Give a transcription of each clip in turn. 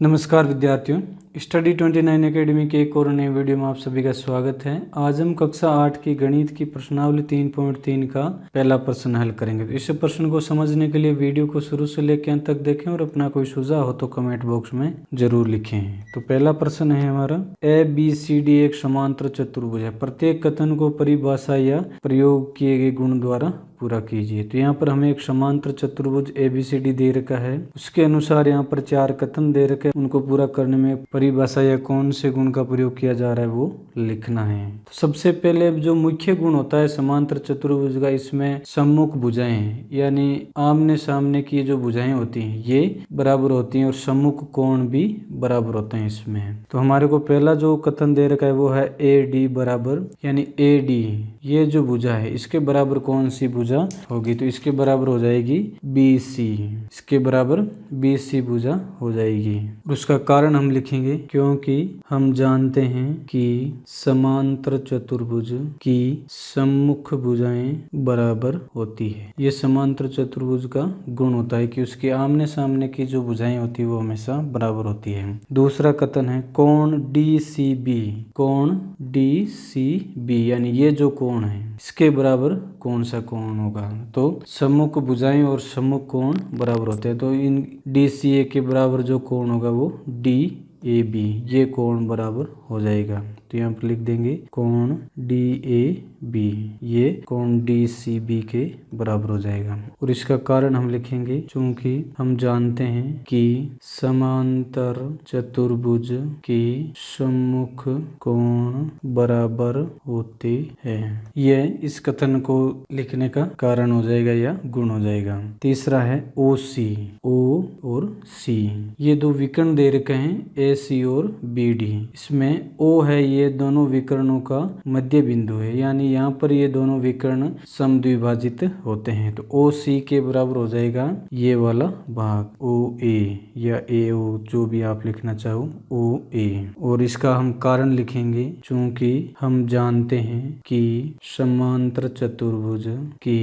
नमस्कार विद्यार्थियों, study 29 academy के एक और नए वीडियो में आप सभी का स्वागत है। आज हम कक्षा 8 की गणित की प्रश्नावली 3.3 का पहला प्रश्न हल करेंगे। तो इस प्रश्न को समझने के लिए वीडियो को शुरू से लेकर अंत तक देखें और अपना कोई सुझाव हो तो कमेंट बॉक्स में जरूर लिखें। तो पहला प्रश्न है हमारा, ABCD एक समांतर चतुर्भुज है, प्रत्येक कथन को परिभाषा या प्रयोग किए गए गुण द्वारा पूरा कीजिए। तो यहाँ पर हमें एक समांतर चतुर्भुज ABCD दे रखा है, उसके अनुसार यहाँ पर 4 कथन दे रखे, उनको पूरा करने में परिभाषा या कौन से गुण का प्रयोग किया जा रहा है वो लिखना है। तो सबसे पहले जो मुख्य गुण होता है समांतर चतुर्भुज का, इसमें सम्मुख भुजाएं यानी आमने सामने की जो भुजाएं होती हैं ये बराबर होती हैं और सम्मुख कोण भी बराबर होते हैं इसमें। तो हमारे को पहला जो कथन दे रखा है वो है AD बराबर, यानी AD ये जो भुजा है इसके बराबर कौन सी भुजा होगी, तो इसके बराबर हो जाएगी BC, इसके बराबर BC भुजा हो जाएगी। उसका कारण हम लिखेंगे, क्योंकि हम जानते हैं कि समांतर चतुर्भुज की सम्मुख भुजाएं बराबर होती है। ये समांतर चतुर्भुज का गुण होता है कि उसके आमने सामने की जो भुजाएं होती है वो हमेशा बराबर होती है। दूसरा कथन है कोण DCB, कोण DCB यानी ये जो कोण है इसके बराबर कौन सा कोण होगा, तो सम्मुख भुजाएं और सम्मुख कोण बराबर होते हैं। तो इन DCA के बराबर जो कोण होगा वो DAB, ये कोण बराबर हो जाएगा। तो यहाँ पर लिख देंगे कोण DAB, ये कोण DCB के बराबर हो जाएगा। और इसका कारण हम लिखेंगे, चूंकि हम जानते हैं कि समांतर चतुर्भुज के सम्मुख कोण बराबर होते हैं। यह इस कथन को लिखने का कारण हो जाएगा या गुण हो जाएगा। तीसरा है OC, O और C, ये दो विकर्ण दे रखे हैं AC और BD। इसमें O है, ये दोनों विकर्णों का मध्य बिंदु है, यानी यहाँ पर ये दोनों विकर्ण समद्विभाजित होते हैं। तो OC के बराबर हो जाएगा ये वाला भाग OA या AO, जो भी आप लिखना चाहो OA। और इसका हम कारण लिखेंगे, चूंकि हम जानते हैं कि समांतर चतुर्भुज के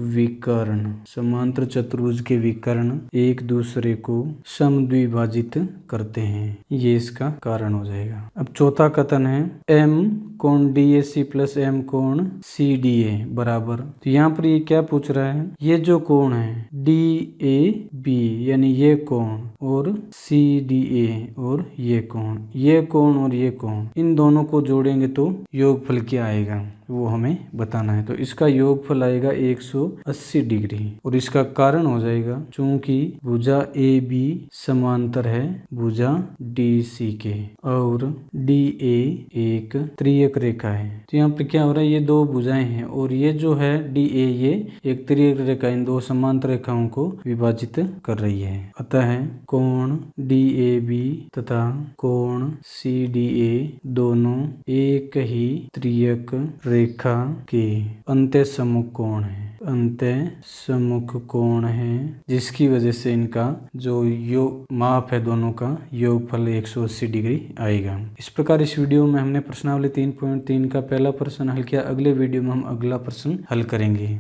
विकर्ण, समांतर चतुर्भुज के विकर्ण एक दूसरे को समद्विभाजित करते हैं, ये इसका कारण हो जाएगा। अब चौथा कथन है M कोण DAC प्लस M कोण CDA बराबर। तो यहाँ पर ये क्या पूछ रहा है, ये जो कोण है DAB यानी ये कोण और CDA और ये कोण और ये कोण, इन दोनों को जोड़ेंगे तो योगफल क्या आएगा वो हमें बताना है। तो इसका योगफल आएगा 180 डिग्री। और इसका कारण हो जाएगा, चूंकि भुजा AB समांतर है भुजा DC के और DA एक त्रियक रेखा है। तो यहाँ पे क्या हो रहा है, ये दो भुजाएं हैं और ये जो है DA ये एक त्रियक रेखा इन दो समांतर रेखाओं को विभाजित कर रही है। अतः कोण DAB तथा कोण CDA दोनों एक ही त्रियक रेखा के अंत्य सम्मुख कोण है, अंत्य सम्मुख कोण है, जिसकी वजह से इनका जो माप है दोनों का योगफल 180 डिग्री आएगा। इस प्रकार इस वीडियो में हमने प्रश्नावली 3.3 का पहला प्रश्न हल किया। अगले वीडियो में हम अगला प्रश्न हल करेंगे।